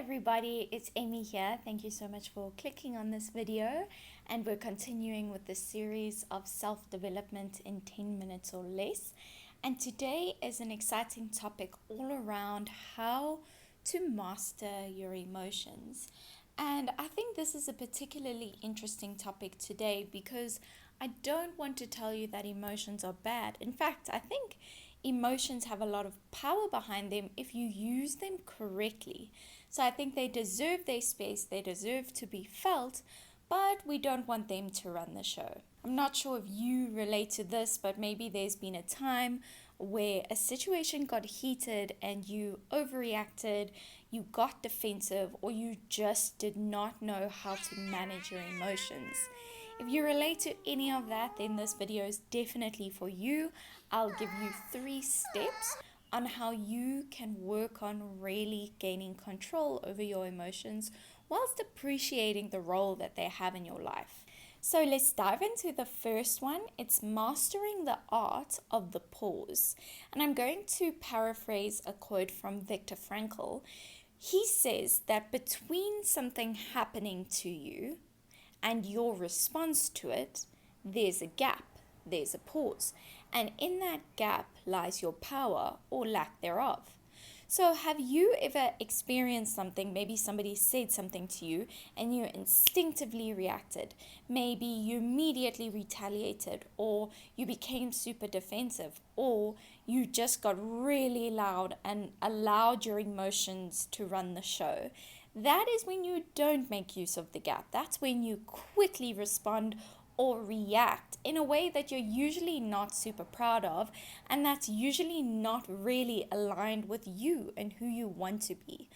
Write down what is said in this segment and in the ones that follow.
everybody, it's Amy here. Thank you so much for clicking on this video, and we're continuing with the series of self-development in 10 minutes or less. And today is an exciting topic all around how to master your emotions. And I think this is a particularly interesting topic today because I don't want to tell you that emotions are bad. In fact, I think emotions have a lot of power behind them if you use them correctly. So I think they deserve their space, they deserve to be felt, but we don't want them to run the show. I'm not sure if you relate to this, but maybe there's been a time where a situation got heated and you overreacted, you got defensive, or you just did not know how to manage your emotions. If you relate to any of that, then this video is definitely for you. I'll give you 3 steps on how you can work on really gaining control over your emotions whilst appreciating the role that they have in your life. So let's dive into the first one. It's mastering the art of the pause. And I'm going to paraphrase a quote from Viktor Frankl. He says that between something happening to you and your response to it, there's a gap, there's a pause. And in that gap lies your power or lack thereof. So have you ever experienced something, maybe somebody said something to you and you instinctively reacted? Maybe you immediately retaliated, or you became super defensive, or you just got really loud and allowed your emotions to run the show. That is when you don't make use of the gap. That's when you quickly respond or react in a way that you're usually not super proud of, and that's usually not really aligned with you and who you want to be.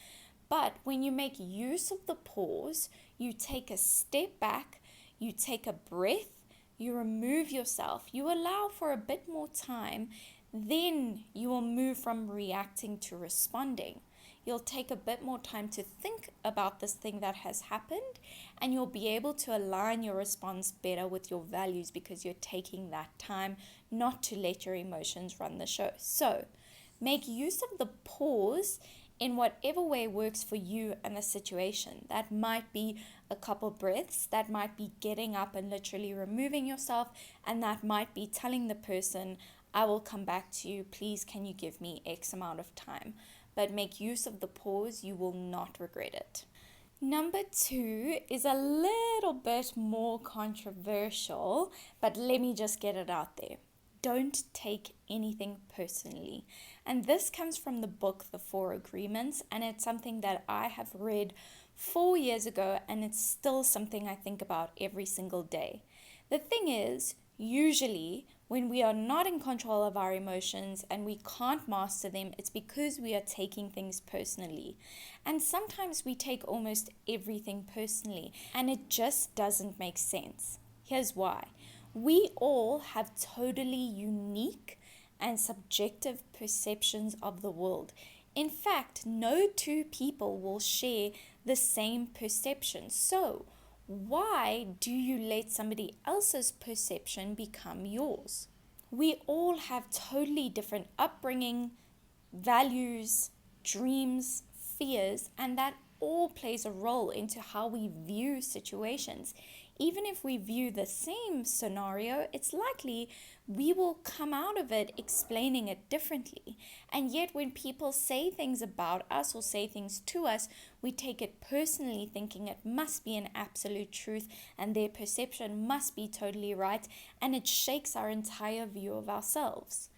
But when you make use of the pause, you take a step back, you take a breath, you remove yourself, you allow for a bit more time, then you will move from reacting to responding. You'll take a bit more time to think about this thing that has happened, and you'll be able to align your response better with your values because you're taking that time not to let your emotions run the show. So make use of the pause in whatever way works for you and the situation. That might be a couple breaths, that might be getting up and literally removing yourself, and that might be telling the person, I will come back to you, please can you give me X amount of time. But make use of the pause, you will not regret it. Number 2 is a little bit more controversial, but let me just get it out there. Don't take anything personally. And this comes from the book, The 4 Agreements, and it's something that I have read 4 years ago, and it's still something I think about every single day. The thing is, usually, when we are not in control of our emotions and we can't master them, it's because we are taking things personally. And sometimes we take almost everything personally, and it just doesn't make sense. Here's why. We all have totally unique and subjective perceptions of the world. In fact, no 2 people will share the same perception. So, why do you let somebody else's perception become yours? We all have totally different upbringing, values, dreams, fears, and that all plays a role into how we view situations. Even if we view the same scenario, it's likely we will come out of it explaining it differently. And yet when people say things about us or say things to us, we take it personally, thinking it must be an absolute truth and their perception must be totally right, and it shakes our entire view of ourselves.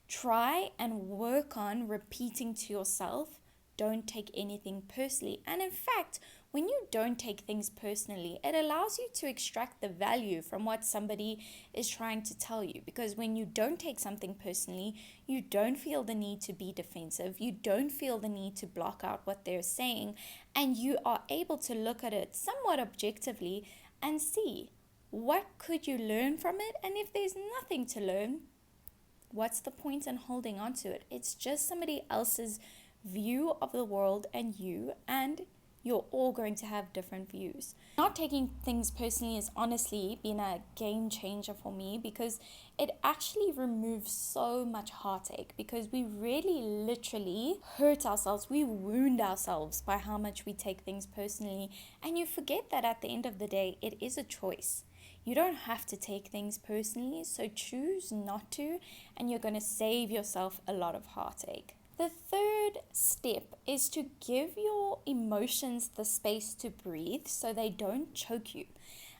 Try and work on repeating to yourself, don't take anything personally. And in fact, when you don't take things personally, it allows you to extract the value from what somebody is trying to tell you. Because when you don't take something personally, you don't feel the need to be defensive. You don't feel the need to block out what they're saying. And you are able to look at it somewhat objectively and see what could you learn from it. And if there's nothing to learn, what's the point in holding on to it? It's just somebody else's view of the world and you you're all going to have different views. Not taking things personally has honestly been a game changer for me, because it actually removes so much heartache, because we really literally hurt ourselves, we wound ourselves by how much we take things personally, and you forget that at the end of the day, it is a choice. You don't have to take things personally, so choose not to, and you're going to save yourself a lot of heartache. The third step is to give your emotions the space to breathe so they don't choke you.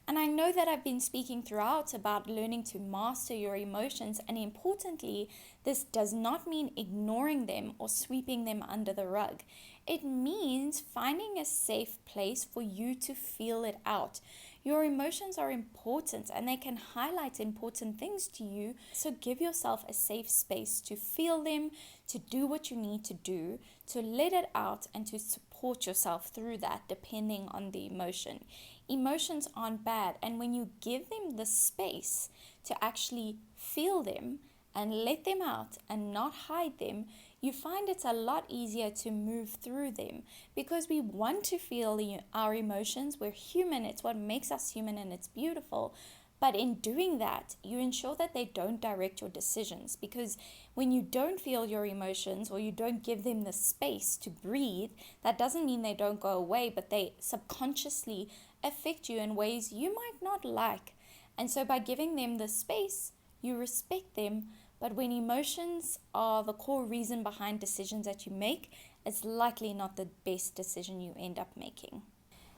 And I know that I've been speaking throughout about learning to master your emotions, and importantly, this does not mean ignoring them or sweeping them under the rug. It means finding a safe place for you to feel it out. Your emotions are important and they can highlight important things to you, so give yourself a safe space to feel them, to do what you need to do, to let it out, and to support yourself through that depending on the emotion. Emotions aren't bad, and when you give them the space to actually feel them and let them out and not hide them, you find it's a lot easier to move through them, because we want to feel our emotions. We're human, it's what makes us human, and it's beautiful. But in doing that, you ensure that they don't direct your decisions, because when you don't feel your emotions or you don't give them the space to breathe, that doesn't mean they don't go away, but they subconsciously affect you in ways you might not like. And so by giving them the space, you respect them. But when emotions are the core reason behind decisions that you make, it's likely not the best decision you end up making.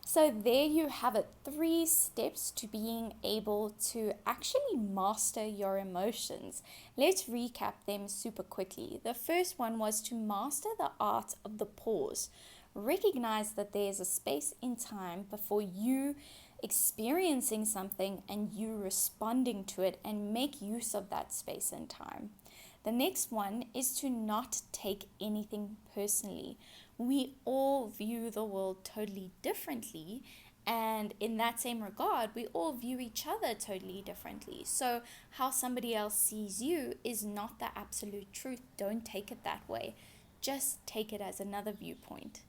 So there you have it, 3 steps to being able to actually master your emotions. Let's recap them super quickly. The first one was to master the art of the pause. Recognize that there's a space in time before you experiencing something and you responding to it, and make use of that space and time. The next one is to not take anything personally. We all view the world totally differently, and in that same regard, we all view each other totally differently. So how somebody else sees you is not the absolute truth. Don't take it that way. Just take it as another viewpoint.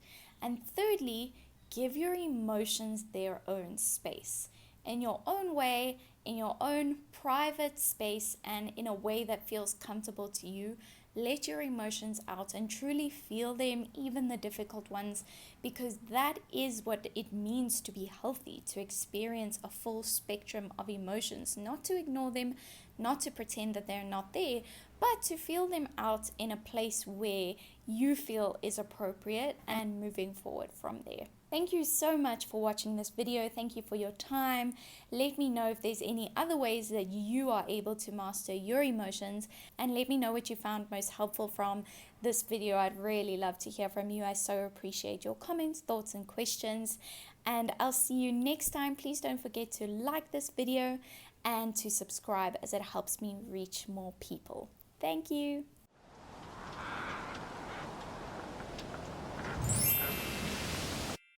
And thirdly, give your emotions their own space, in your own way, in your own private space, and in a way that feels comfortable to you. Let your emotions out and truly feel them, even the difficult ones, because that is what it means to be healthy, to experience a full spectrum of emotions, not to ignore them, not to pretend that they're not there, but to feel them out in a place where you feel is appropriate, and moving forward from there. Thank you so much for watching this video. Thank you for your time. Let me know if there's any other ways that you are able to master your emotions, and let me know what you found most helpful from this video. I'd really love to hear from you. I so appreciate your comments, thoughts, and questions, and I'll see you next time. Please don't forget to like this video and to subscribe, as it helps me reach more people. Thank you.